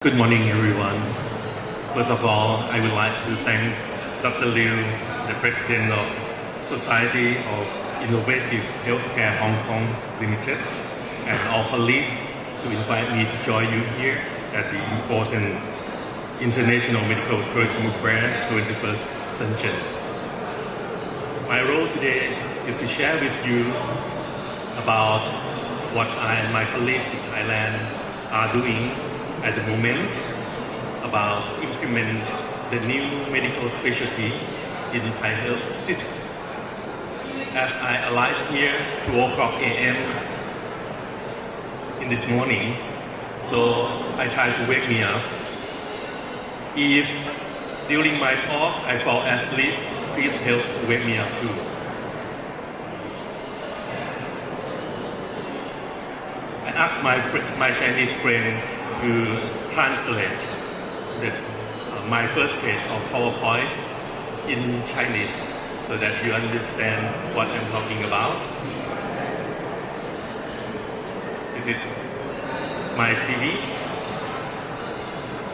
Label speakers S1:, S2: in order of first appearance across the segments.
S1: Good morning, everyone. First of all, I would like to thank Dr. Liu, the President of Society of Innovative Healthcare Hong Kong Limited, and all colleagues to invite me to join you here at the important International Medical Tourism Fair 21st Century. My role today is to share with you about what I and my colleagues in Thailand are doing at the moment about implement the new medical specialty in Thai health system. As I arrived here 2 o'clock a.m. in this morning, so I tried to wake me up. If during my talk I fall asleep, please help to wake me up too. I asked my Chinese friend to translate my first page of PowerPoint in Chinese so that you understand what I'm talking about. This is my CV.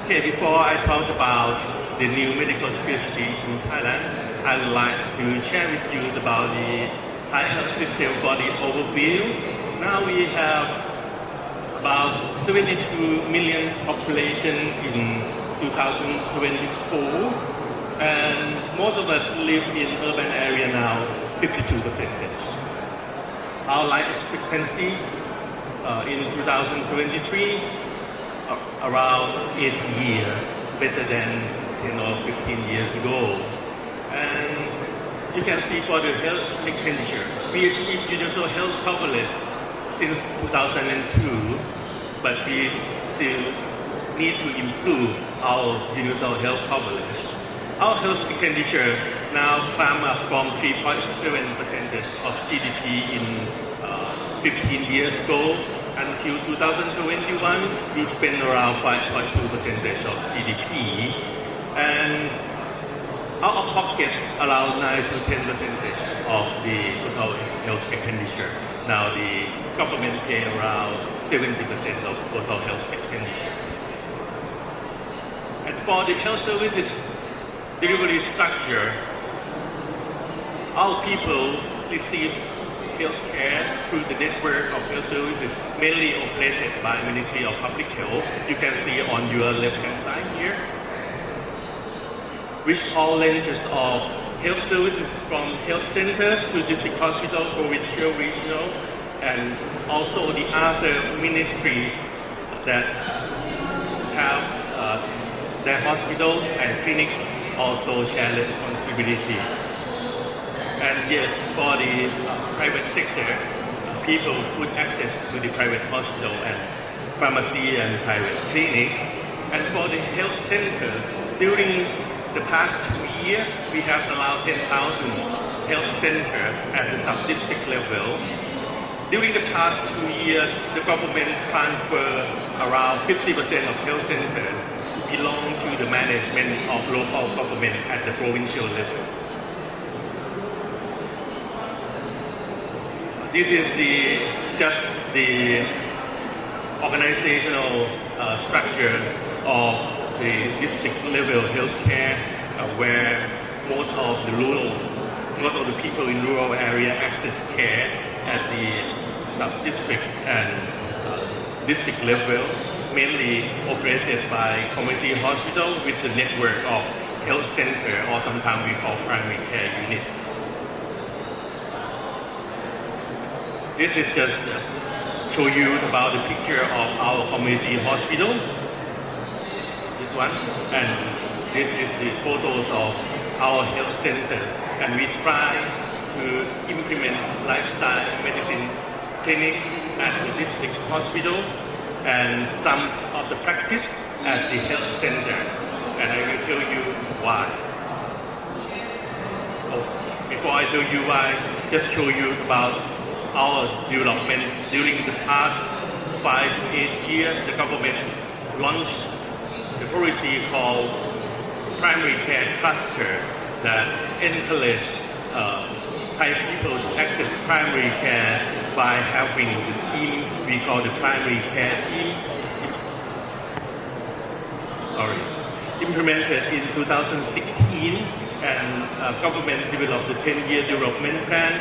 S1: Okay, before I talk about the new medical specialty in Thailand, I would like to share with you about the Thai health system for the overview. Now we have about 72 million population in 2024, and most of us live in urban area now, 52%. Our life expectancy in 2023 around 8 years, better than 10 or 15 years ago. And you can see for the health expenditure, we achieved universal health coverage since 2002, but we still need to improve our universal health coverage. Our health expenditure now climb up from 3.7% of GDP in 15 years ago until 2021, we spend around 5.2% of GDP, and out of pocket around 9 to 10% of the total health expenditure. Now the government pay around 70% of total health expenditure. And for the health services delivery structure, our people receive health care through the network of health services mainly operated by Ministry of Public Health. You can see on your left-hand side here, which all ranges of health services from health centers to district hospital, provincial, regional, and also the other ministries that have their hospitals and clinics also share responsibility. And yes, for the private sector, people put access to the private hospital and pharmacy and private clinics. And for the health centers, during the past 2 years, we have allowed 10,000 health centers at the sub-district level. During the past 2 years, the government transferred around 50% of health centers to belong to the management of local government at the provincial level. This is just the organizational structure of the district level healthcare, where most of the people in rural area access care at the sub-district and district level, mainly operated by community hospital with the network of health center, or sometimes we call primary care units. This is just show you about the picture of our community hospital. This one, and this is the photos of our health centers, and we try to implement lifestyle medicine clinic at the district hospital and some of the practice at the health center, and I will tell you why. Before I tell you why, just show you about our development. During the past 5 to 8 years, the government launched the policy called primary care cluster that encourages Thai people to access primary care by having the team we call the primary care team sorry, implemented in 2016, and government developed the 10-year development plan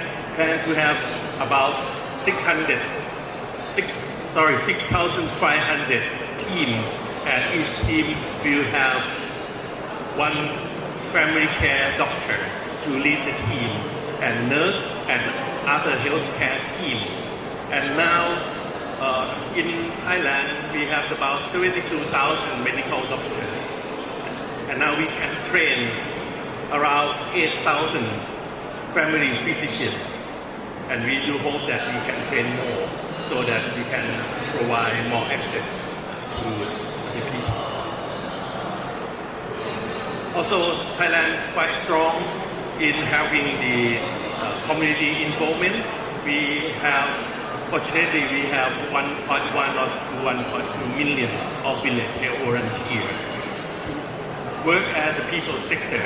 S1: to have about 6,500 teams, and each team will have one primary care doctor to lead the team, and nurse and other healthcare team. And now in Thailand we have about 72,000 medical doctors, and now we can train around 8,000 primary physicians, and we do hope that we can train more so that we can provide more access to the people. Also, Thailand is quite strong in having the community involvement. Fortunately, we have 1.1 or 1.2 million of village health volunteers work at the people sector,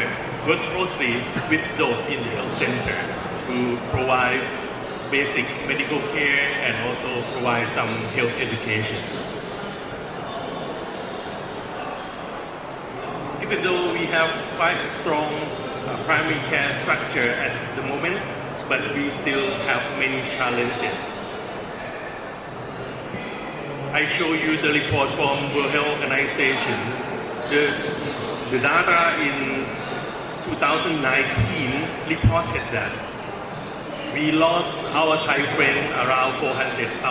S1: work closely with those in the health center to provide basic medical care and also provide some health education. Even though we have quite strong primary care structure at the moment, but we still have many challenges. I show you the report from World Health Organization. The data in 2019 reported that we lost our Thai friend around 400,000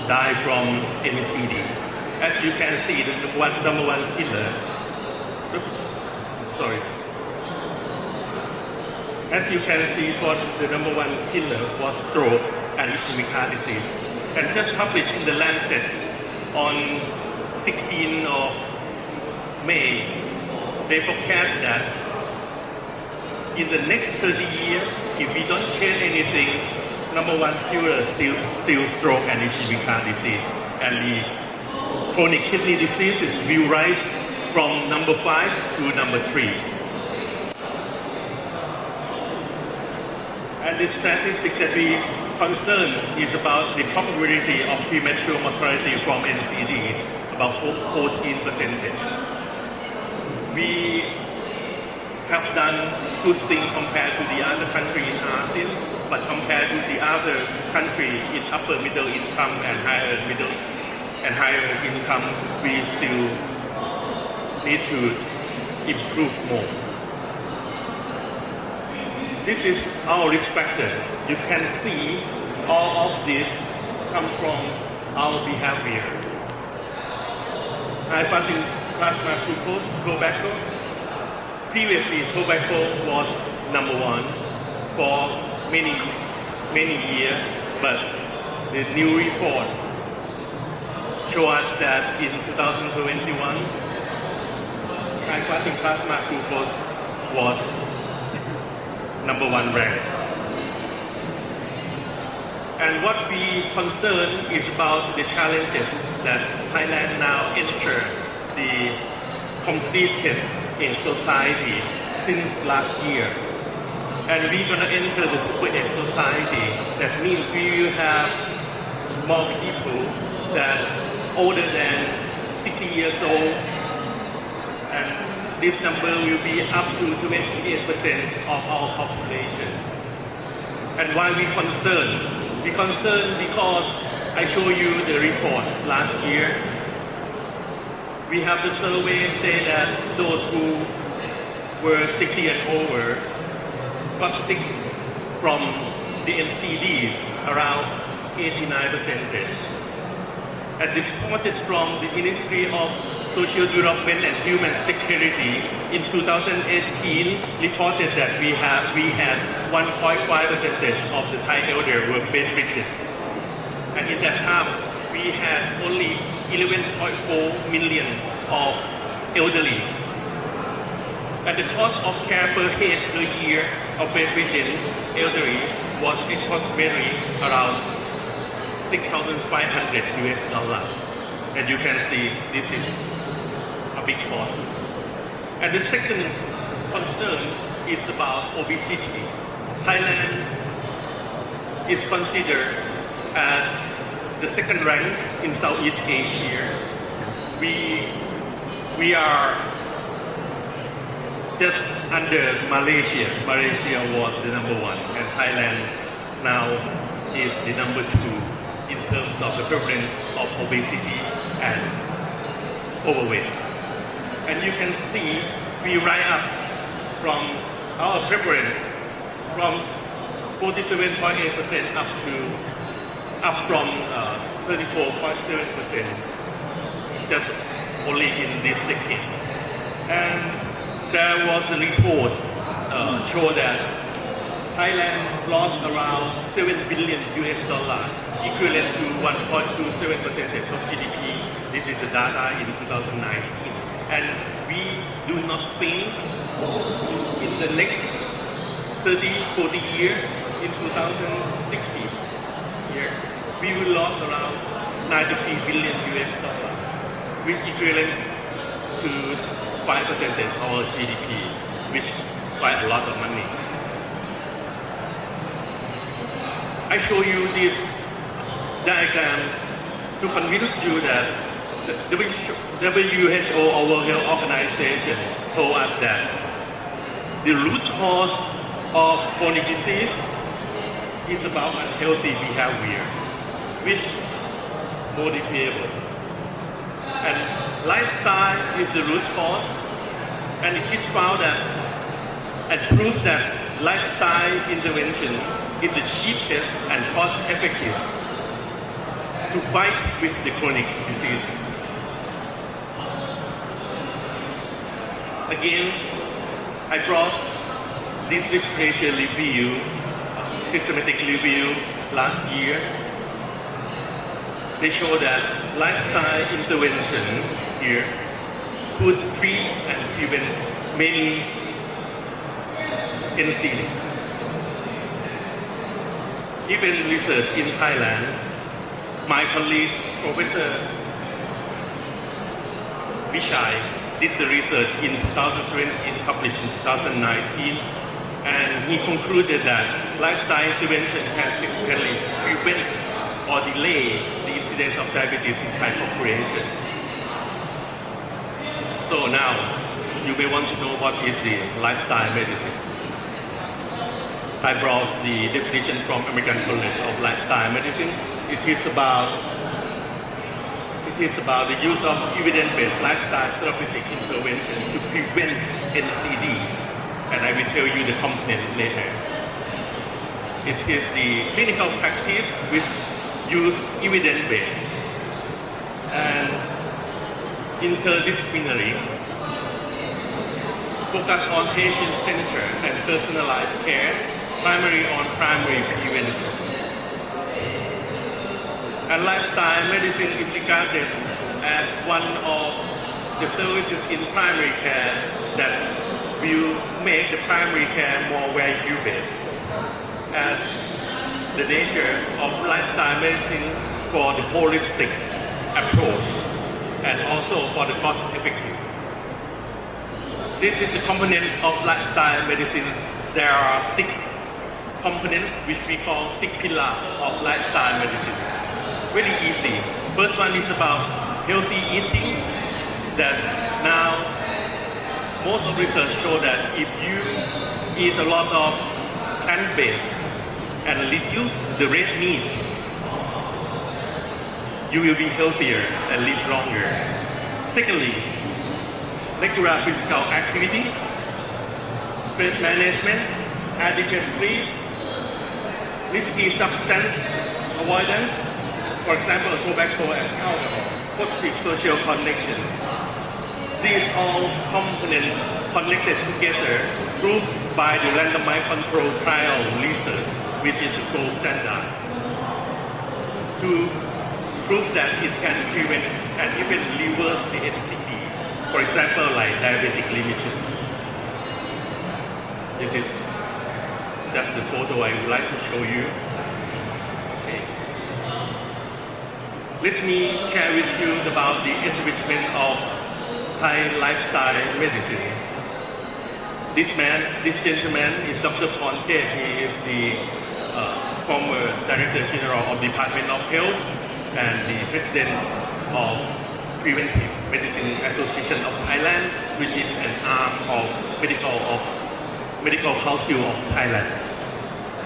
S1: died from NCD. As you can see, the number one killer. Sorry. As you can see, for the number one killer was stroke and ischemic heart disease. And just published in the Lancet on 16th of May, they forecast that in the next 30 years, if we don't change anything, number one killer is still stroke and ischemic heart disease. And the chronic kidney diseases will rise from number 5 to number 3. And the statistic that we concern is about the probability of premature mortality from NCDs, about 14%. We have done good things compared to the other country in ASEAN, but compared to the other country in upper middle income and higher income, we still need to improve more. This is our risk factor. You can see all of this come from our behavior. High fasting plasma glucose, tobacco. Previously, tobacco was number one for many years, but the new report shows us that in 2021, high fasting plasma glucose was number one rank. And what we concern is about the challenges that Thailand now enter the completed in society since last year. And we're going to enter the super age society. That means we will have more people that older than 60 years old, and this number will be up to 28% of our population. And why we concern? We concern because I show you the report last year. We have the survey say that those who were 60 and over got sick from the NCDs around 89%. And reported from the Ministry of Social Development and Human Security in 2018 reported that we had 1.5% of the Thai elders were bedridden. And in that time, we had only 11.4 million of elderly. And the cost of care per head per year of bedridden elderly was approximately around $6,500 US. And you can see this is a big cost. And the second concern is about obesity. Thailand is considered as the second rank in Southeast Asia we are just under Malaysia. Malaysia was the number one, and Thailand now is the number two in terms of the prevalence of obesity and overweight. And you can see we rise up from our prevalence from 47.8% up from 34.7% just only in this decade. And there was a report show that Thailand lost around $7 billion equivalent to 1.27% of GDP. This is the data in 2019. And we do not think in the next 30, 40 years, in 2060, we will lose around $93 billion, which equivalent to 5% of our GDP, which is quite a lot of money. I show you this diagram to convince you that the WHO, our World Health Organization, told us that the root cause of chronic disease is about unhealthy behavior, which modifiable. And lifestyle is the root cause, and it is found that and proves that lifestyle intervention is the cheapest and cost-effective to fight with the chronic disease. Again, I brought this literature review, systematic review last year. They show that lifestyle intervention here could treat and prevent many NCD. Even research in Thailand, my colleague, Professor Vishai, did the research in 2017, published in 2019, and he concluded that lifestyle intervention can significantly prevent or delay the incidence of diabetes in Thai population. So now, you may want to know what is the lifestyle medicine. I brought the definition from American College of Lifestyle Medicine. It is about the use of evidence-based lifestyle therapeutic intervention to prevent NCDs, and I will tell you the component later. It is the clinical practice with use evidence-based and interdisciplinary, focus on patient-centered and personalized care, primary prevention. And lifestyle medicine is regarded as one of the services in primary care that will make the primary care more value-based, as the nature of lifestyle medicine for the holistic approach and also for the cost-effective. This is the component of lifestyle medicine. There are 6 components which we call 6 pillars of lifestyle medicine. Really easy. First one is about healthy eating, that now most of research show that if you eat a lot of plant-based and reduce the red meat, you will be healthier and live longer. Secondly, regular physical activity, stress management, adequate sleep, risky substance avoidance, for example, tobacco and alcohol, positive social connection. These all components connected together, proved by the randomized controlled trial research, which is the gold standard, to prove that it can prevent and even reverse the NCDs. For example, like diabetic remission. This is just the photo I would like to show you. Okay. Let me share with you about the establishment of Thai lifestyle medicine. This gentleman is Dr. Pontet. He is the former Director General of the Department of Health and the President of Preventive Medicine Association of Thailand, which is an arm of Medical Council of Thailand.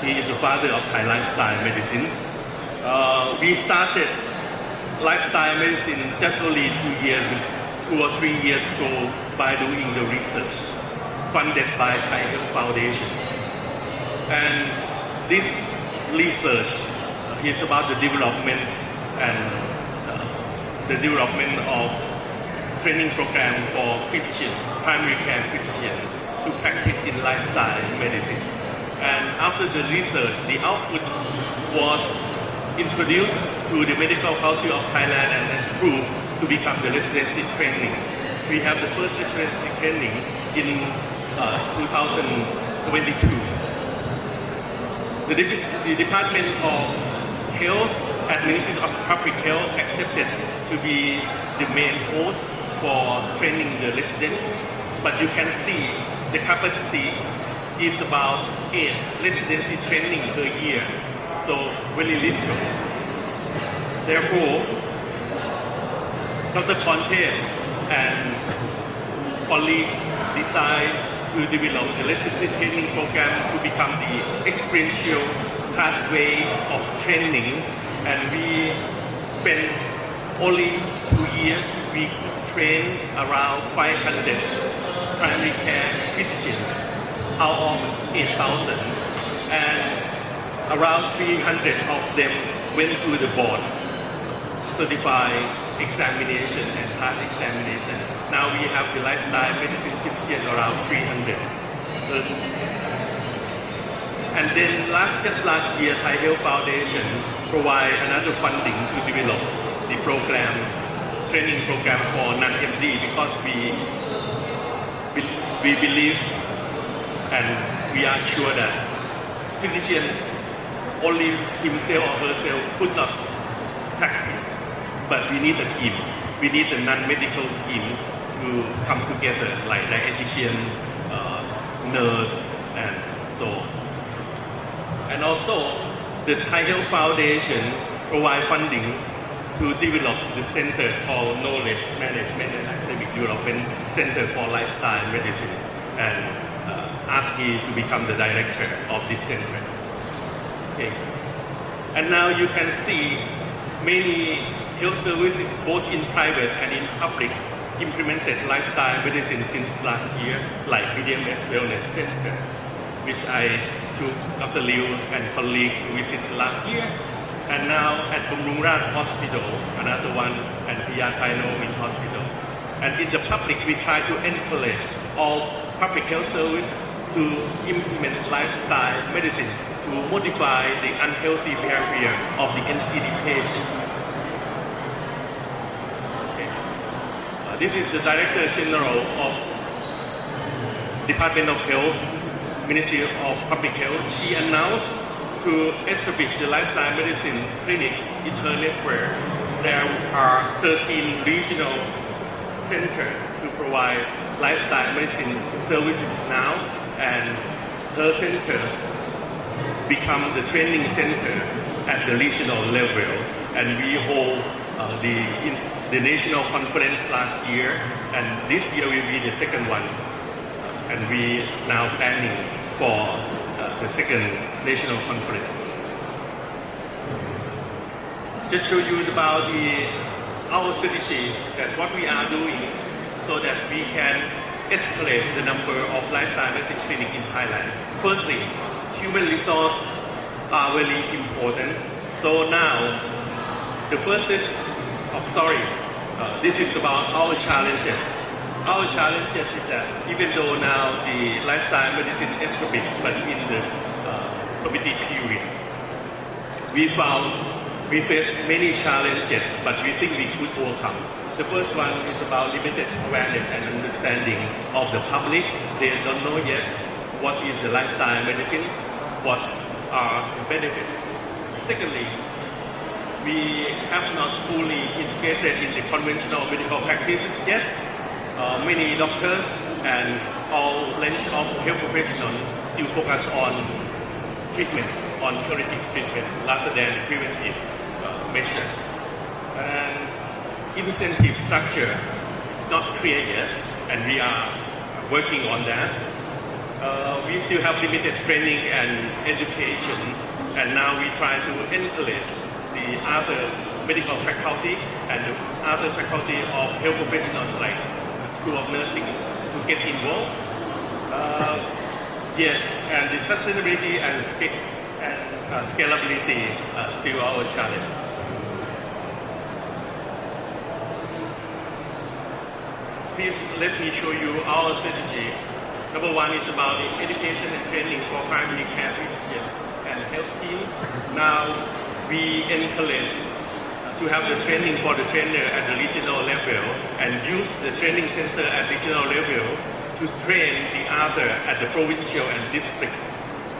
S1: He is the father of Thai lifestyle medicine. We started lifestyle medicine just only 2 or 3 years ago by doing the research funded by Thai Health Foundation. And this research is about the development of training program for physician, primary care physician to practice in lifestyle medicine. And after the research, the output was introduced to the Medical Council of Thailand and approved to become the residency training. We have the first residency training in 2022. The Department of Health and Ministry of Public Health accepted to be the main host for training the residents, but you can see the capacity is about 8 residency training per year, so very little. Therefore, Dr. Conte and colleagues decided to develop the residency training program to become the experiential pathway of training, and we spent only 2 years. We train around 500 primary care physicians out of 8,000, and around 300 of them went to the board certified examination and pass examination. Now we have the lifestyle medicine physician around 300 persons. And then just last year, Thai Health Foundation provide another funding to develop the program, training program for non-MD, because we believe and we are sure that physician only himself or herself could not practice, but we need a team. We need a non-medical team to come together, like dietitian, nurse, and so on. And also, the Thai Health Foundation provide funding to develop the center called Knowledge Management and Academic Development Center for Lifestyle Medicine, and asked me to become the director of this center. Okay. And now you can see many health services, both in private and in public, implemented lifestyle medicine since last year, like BDMS Wellness Center, which I took Dr. Liu and colleagues to visit last year. And now at Bumrungrad Hospital, another one, and Piyathainomin Hospital. And in the public, we try to encourage all public health services to implement lifestyle medicine to modify the unhealthy behavior of the NCD patient. Okay. This is the Director General of Department of Health, Ministry of Public Health. She announced to establish the lifestyle medicine clinic in her network. There are 13 regional centers to provide lifestyle medicine services now, and her centers become the training center at the regional level. And we hold the national conference last year, and this year will be the second one. And we now planning for the second national conference. Just show you about our strategy, that what we are doing so that we can escalate the number of lifestyle medicine clinics in Thailand. Firstly, human resources are very important. So now, the first is, this is about our challenges. Our challenges is that even though now the lifestyle medicine is established, but in the committee period, we face many challenges, but we think we could overcome. The first one is about limited awareness and understanding of the public. They don't know yet what is the lifestyle medicine, what are the benefits. Secondly, we have not fully integrated in the conventional medical practices yet. Many doctors and all range of health professionals still focus on treatment, on curative treatment rather than preventive measures. And incentive structure is not clear yet, and we are working on that. We still have limited training and education, and now we try to encourage the other medical faculty and the other faculty of health professionals like the School of Nursing to get involved. And the sustainability and scalability are still our challenge. Please let me show you our strategy. Number one is about the education and training for primary care physicians and health teams. Now we encourage to have the training for the trainer at the regional level and use the training center at regional level to train the other at the provincial and district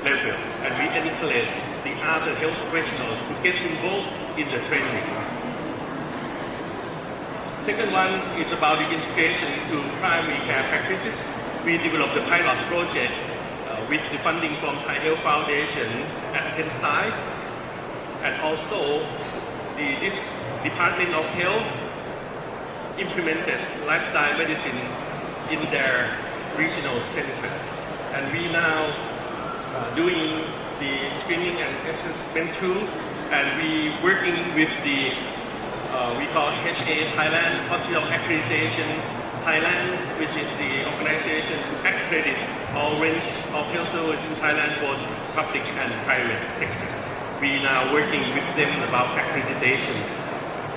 S1: level. And we encourage the other health professionals to get involved in the training. Second one is about the integration to primary care practices. We developed the pilot project with the funding from Thai Health Foundation at 10 sites, and also this Department of Health implemented lifestyle medicine in their regional centers. And we now doing the screening and assessment tools, and we working with the we call HA Thailand, Hospital Accreditation Thailand, which is the organization to accredit all range of health services in Thailand, both public and private sectors. We now working with them about accreditation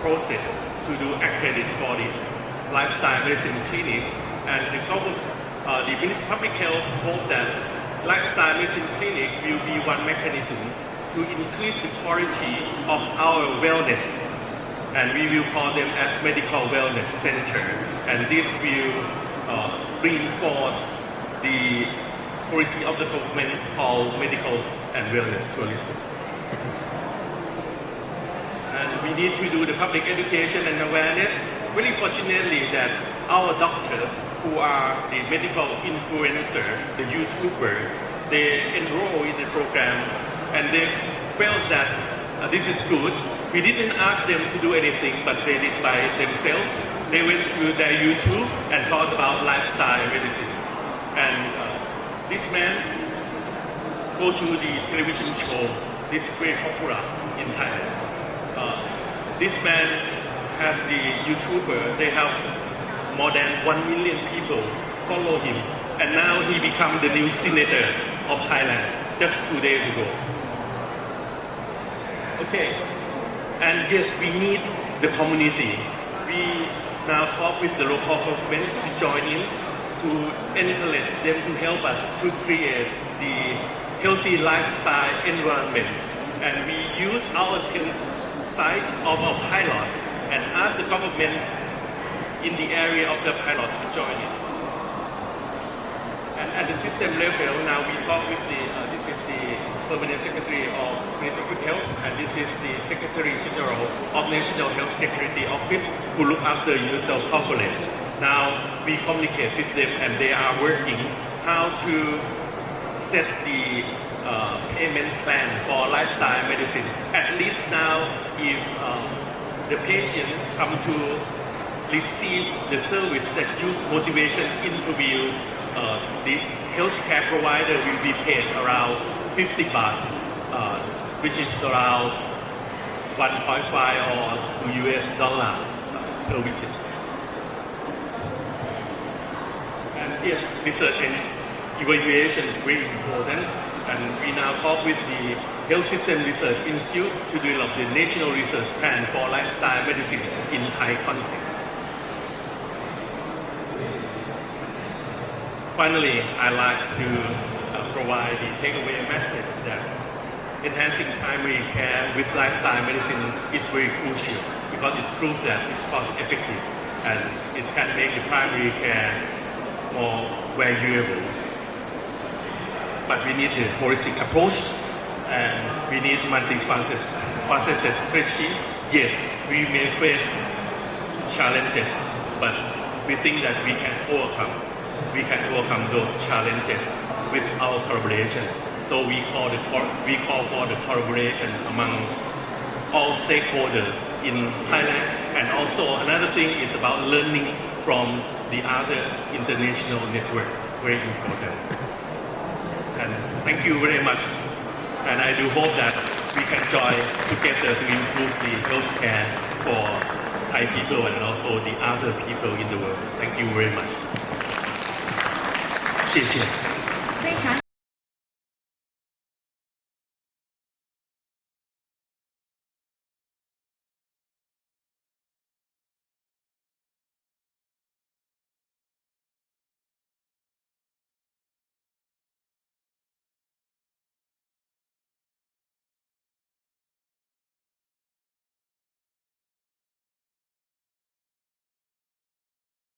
S1: process to do accredit for the lifestyle medicine clinics, and the Ministry of Public Health hope that lifestyle medicine clinic will be one mechanism to increase the quality of our wellness, and we will call them as medical wellness center, and this will reinforce the policy of the government called medical and wellness tourism. And we need to do the public education and awareness. Really fortunately that our doctors who are the medical influencer, the YouTuber, they enroll in the program and they felt that this is good. We didn't ask them to do anything, but they did by themselves. They went to their YouTube and talked about lifestyle medicine. And this man go to the television show. This is very popular in Thailand. This man has the YouTuber. They have more than 1 million people follow him. And now he become the new senator of Thailand just 2 days ago. Okay. And yes, we need the community. We now talk with the local government to join in, to encourage them to help us to create the healthy lifestyle environment. And we use our 10 sites of our pilot and ask the government in the area of the pilot to join in. And at the system level, now we talk with this is the Permanent Secretary of Ministry of Health, and this is the Secretary General of National Health Security Office who look after universal coverage. Now we communicate with them and they are working how to set the payment plan for lifestyle medicine. At least now if the patient come to receive the service that use motivation interview, the healthcare provider will be paid around 50 baht, which is around 1.5 or $2 per visit. And yes, research and evaluation is very important, and we now talk with the Health System Research Institute to develop the national research plan for lifestyle medicine in Thai context. Finally, I'd like to provide the takeaway message that enhancing primary care with lifestyle medicine is very crucial because it's proved that it's cost effective and it can make the primary care more valuable. But we need a holistic approach and we need multi-faceted strategy. Yes, we may face challenges, but we think that we can overcome those challenges with our collaboration. So we call for the collaboration among all stakeholders in Thailand. And also another thing is about learning from the other international network, very important. And thank you very much. And I do hope that we can join together to improve the healthcare for Thai people and also the other people in the world. Thank you very much.
S2: 谢谢。